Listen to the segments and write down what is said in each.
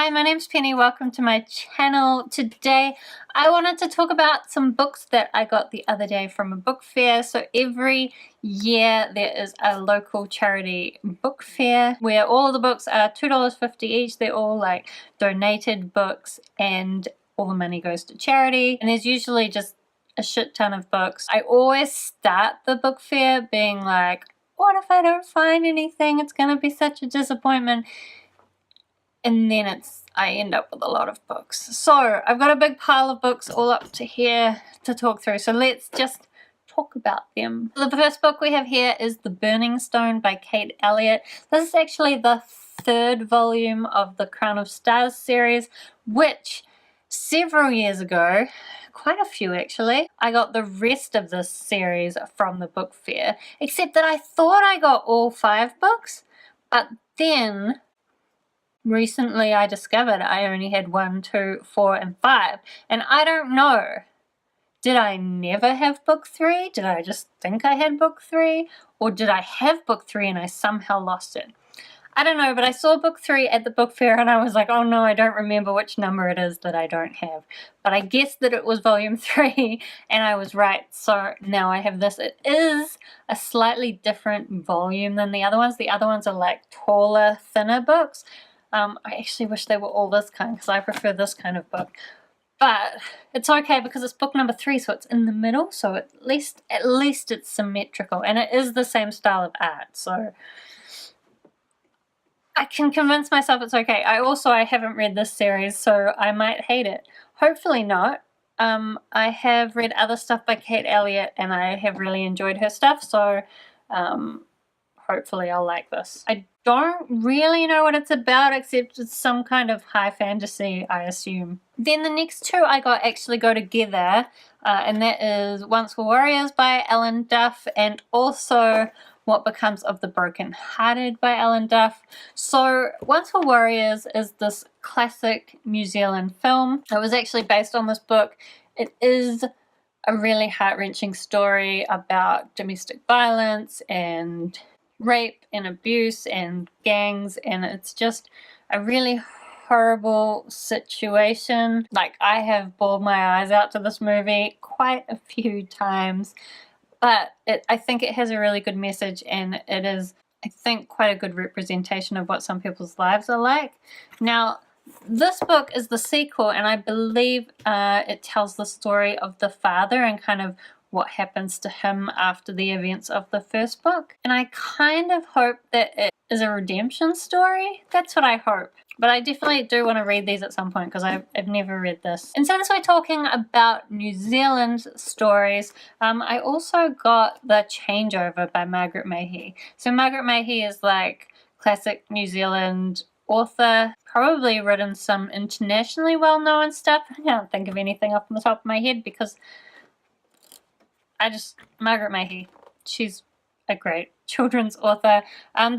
Hi, my name's Penny. Welcome to my channel. Today I wanted to talk about some books that I got the other day from a book fair. So every year there is a local charity book fair where all of the books are $2.50 each. They're all like donated books and all the money goes to charity. And there's usually just a shit ton of books. I always start the book fair being like, what if I don't find anything? It's gonna be such a disappointment. And then I end up with a lot of books. So I've got a big pile of books all up to here to talk through. So let's just talk about them. The first book we have here is The Burning Stone by Kate Elliott. This is actually the third volume of the Crown of Stars series, which several years ago, quite a few actually, I got the rest of this series from the book fair, except that I thought I got all 5 books, but then recently I discovered I only had 1, 2, 4, and 5, and I don't know. Did I never have book 3? Did I just think I had book 3? Or did I have book 3 and I somehow lost it? I don't know, but I saw book 3 at the book fair and I was like, oh no, I don't remember which number it is that I don't have. But I guessed that it was volume 3 and I was right, so now I have this. It is a slightly different volume than the other ones. The other ones are like taller, thinner books. I actually wish they were all this kind because I prefer this kind of book. But it's okay because it's book number 3, so it's in the middle, so at least it's symmetrical, and it is the same style of art, so I can convince myself it's okay. I haven't read this series, so I might hate it. Hopefully not. I have read other stuff by Kate Elliott and I have really enjoyed her stuff, so hopefully I'll like this. I don't really know what it's about, except it's some kind of high fantasy, I assume. Then the next 2 I got actually go together, and that is Once Were Warriors by Ellen Duff and also What Becomes of the Broken Hearted by Ellen Duff. So Once Were Warriors is this classic New Zealand film. It was actually based on this book. It is a really heart-wrenching story about domestic violence and rape and abuse and gangs, and it's just a really horrible situation. Like, I have bawled my eyes out to this movie quite a few times, but I think it has a really good message, and it is, I think, quite a good representation of what some people's lives are like. Now, this book is the sequel, and I believe it tells the story of the father and kind of what happens to him after the events of the first book. And I kind of hope that it is a redemption story. That's what I hope. But I definitely do want to read these at some point because I've never read this. And since we're talking about New Zealand stories, I also got The Changeover by Margaret Mahy. So Margaret Mahy is like classic New Zealand author, probably written some internationally well-known stuff. I can't think of anything off the top of my head because Margaret Mahy, she's a great children's author.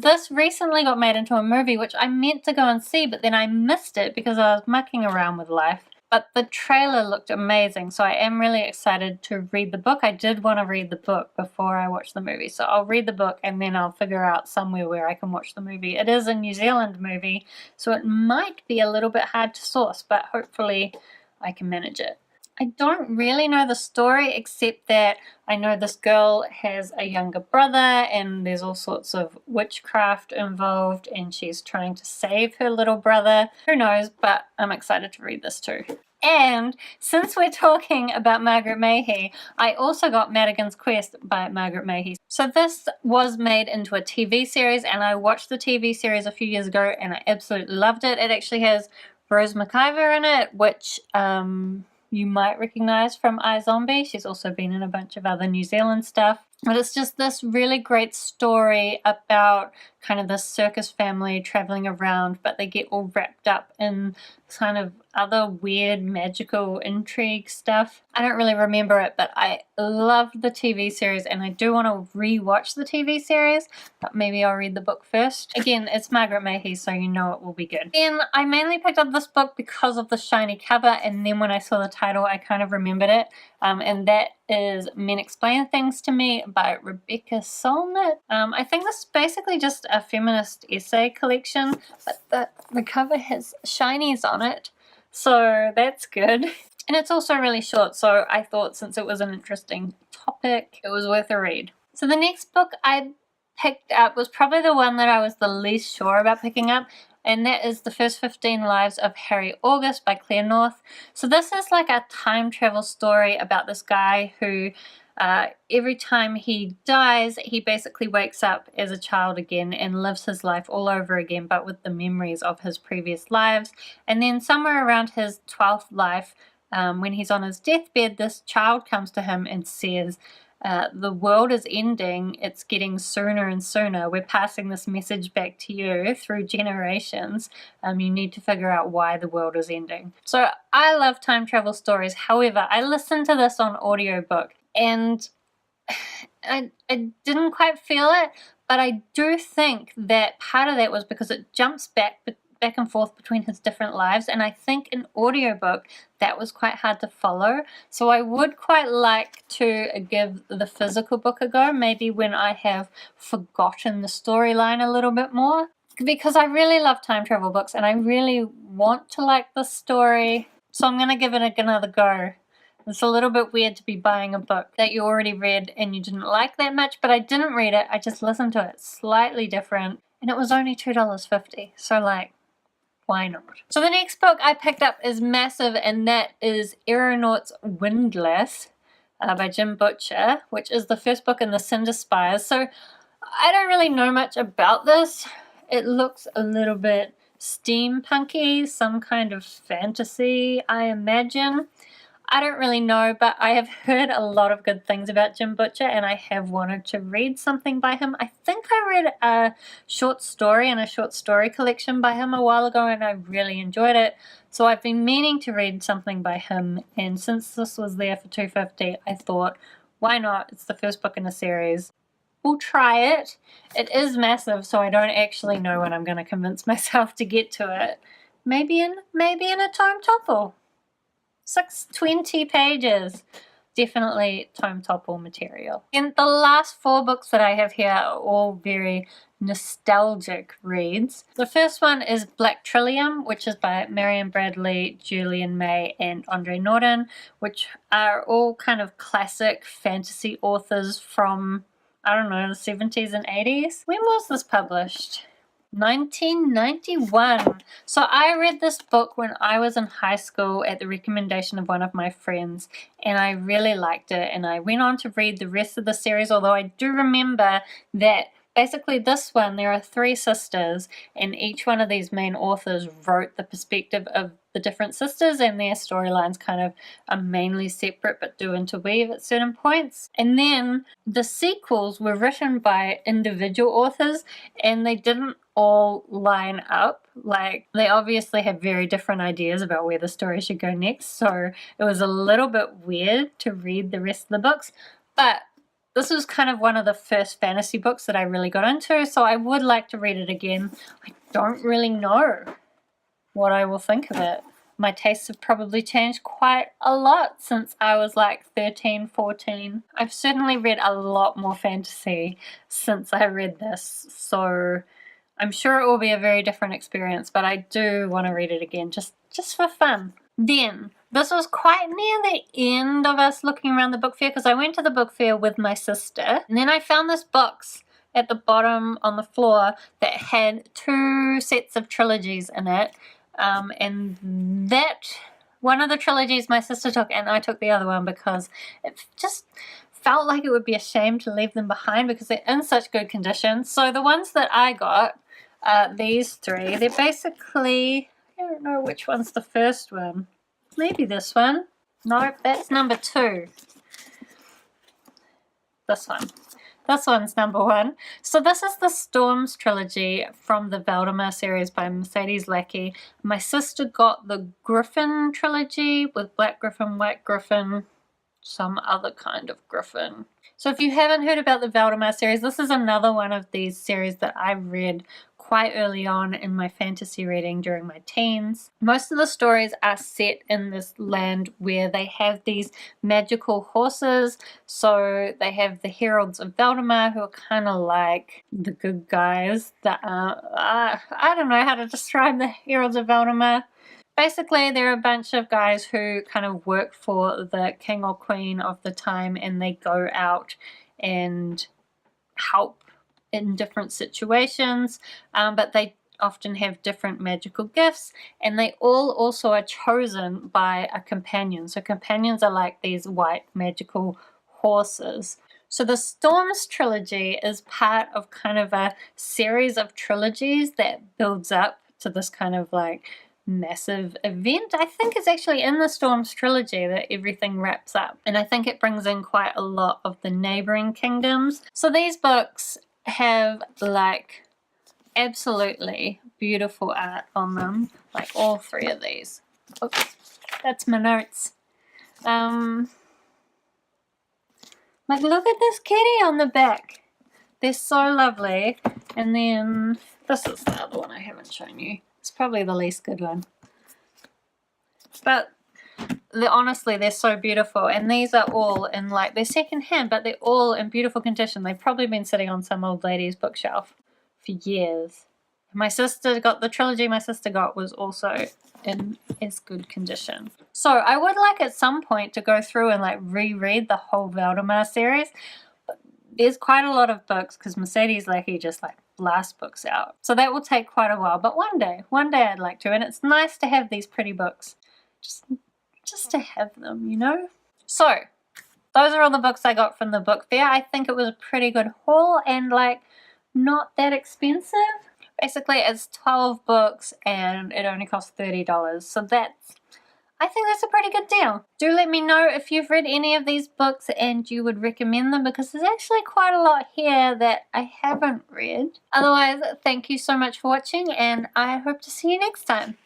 This recently got made into a movie, which I meant to go and see, but then I missed it because I was mucking around with life. But the trailer looked amazing, so I am really excited to read the book. I did want to read the book before I watch the movie, so I'll read the book and then I'll figure out somewhere where I can watch the movie. It is a New Zealand movie, so it might be a little bit hard to source, but hopefully I can manage it. I don't really know the story, except that I know this girl has a younger brother and there's all sorts of witchcraft involved and she's trying to save her little brother. Who knows, but I'm excited to read this too. And since we're talking about Margaret Mahy, I also got Madigans Quest by Margaret Mahy. So this was made into a TV series, and I watched the TV series a few years ago and I absolutely loved it. It actually has Rose McIver in it, which you might recognize from iZombie. She's also been in a bunch of other New Zealand stuff. But it's just this really great story about kind of this circus family traveling around, but they get all wrapped up in kind of other weird magical intrigue stuff. I don't really remember it, but I loved the TV series and I do want to re-watch the TV series, but maybe I'll read the book first. Again, it's Margaret Mahy, so you know it will be good. Then I mainly picked up this book because of the shiny cover, and then when I saw the title I kind of remembered it, and that is Men Explain Things to Me by Rebecca Solnit. I think this is basically just a a feminist essay collection, but the cover has shinies on it, so that's good. And it's also really short, so I thought since it was an interesting topic, it was worth a read. So the next book I picked up was probably the one that I was the least sure about picking up, and that is The First 15 Lives of Harry August by Claire North. So this is like a time travel story about this guy who every time he dies, he basically wakes up as a child again and lives his life all over again, but with the memories of his previous lives. And then somewhere around his 12th life, when he's on his deathbed, this child comes to him and says, the world is ending, it's getting sooner and sooner, we're passing this message back to you through generations, you need to figure out why the world is ending. So I love time travel stories. However, I listened to this on audiobook and I didn't quite feel it, but I do think that part of that was because it jumps back and forth between his different lives, and I think in audiobook that was quite hard to follow. So I would quite like to give the physical book a go, maybe when I have forgotten the storyline a little bit more, because I really love time travel books and I really want to like the story. So I'm going to give it another go. It's a little bit weird to be buying a book that you already read and you didn't like that much, but I didn't read it, I just listened to it. Slightly different, and it was only $2.50, so like, why not? So the next book I picked up is massive, and that is Aeronaut's Windless by Jim Butcher, which is the first book in the Cinder Spires. So I don't really know much about this. It looks a little bit steampunky, some kind of fantasy, I imagine. I don't really know, but I have heard a lot of good things about Jim Butcher, and I have wanted to read something by him. I think I read a short story in a short story collection by him a while ago, and I really enjoyed it. So I've been meaning to read something by him, and since this was there for $2.50, I thought, why not? It's the first book in a series. We'll try it. It is massive, so I don't actually know when I'm going to convince myself to get to it. Maybe in a tome topple. 620 pages. Definitely tome topple material. And the last 4 books that I have here are all very nostalgic reads. The first one is Black Trillium, which is by Marion Bradley, Julian May, and Andre Norden, which are all kind of classic fantasy authors from, I don't know, the 70s and 80s. When was this published? 1991. So I read this book when I was in high school at the recommendation of one of my friends, and I really liked it, and I went on to read the rest of the series, although I do remember that basically this one, there are 3 sisters, and each one of these main authors wrote the perspective of the different sisters, and their storylines kind of are mainly separate but do interweave at certain points. And then the sequels were written by individual authors, and they didn't all line up. Like, they obviously have very different ideas about where the story should go next, so it was a little bit weird to read the rest of the books. But this was kind of one of the first fantasy books that I really got into, so I would like to read it again. I don't really know what I will think of it. My tastes have probably changed quite a lot since I was like 13, 14. I've certainly read a lot more fantasy since I read this, so I'm sure it will be a very different experience, but I do want to read it again just for fun. Then, this was quite near the end of us looking around the book fair, because I went to the book fair with my sister, and then I found this box at the bottom on the floor that had 2 sets of trilogies in it, and that one of the trilogies my sister took, and I took the other one because it just felt like it would be a shame to leave them behind because they're in such good condition. So the ones that I got, these 3, they're basically, I don't know which one's the first one. Maybe this one. Nope, that's number 2. This one. This one's number 1. So this is the Storms trilogy from the Valdemar series by Mercedes Lackey. My sister got the Griffin trilogy with Black Griffin, White Griffin, some other kind of griffin. So if you haven't heard about the Valdemar series, this is another one of these series that I read quite early on in my fantasy reading during my teens. Most of the stories are set in this land where they have these magical horses. So they have the Heralds of Valdemar, who are kind of like the good guys that I don't know how to describe the Heralds of Valdemar. Basically, they're a bunch of guys who kind of work for the king or queen of the time, and they go out and help in different situations, but they often have different magical gifts, and they all also are chosen by a companion. So companions are like these white magical horses. So the Storms trilogy is part of kind of a series of trilogies that builds up to this kind of like massive event. I think it's actually in the Storms trilogy that everything wraps up, and I think it brings in quite a lot of the neighboring kingdoms. So these books have like absolutely beautiful art on them, like all three of these. Oops, that's my notes. Like, look at this kitty on the back. They're so lovely. And then this is the other one I haven't shown you. It's probably the least good one. But honestly, they're so beautiful. And these are all in like, they're secondhand, but they're all in beautiful condition. They've probably been sitting on some old lady's bookshelf for years. My sister got the trilogy my sister got was also in as good condition. So I would like at some point to go through and like reread the whole Valdemar series. But there's quite a lot of books because Mercedes Lackey just like blasts books out. So that will take quite a while, but one day I'd like to. And it's nice to have these pretty books. Just to have them, you know? So those are all the books I got from the book fair. I think it was a pretty good haul and like not that expensive. Basically, it's 12 books and it only costs $30. So I think that's a pretty good deal. Do let me know if you've read any of these books and you would recommend them, because there's actually quite a lot here that I haven't read. Otherwise, thank you so much for watching, and I hope to see you next time.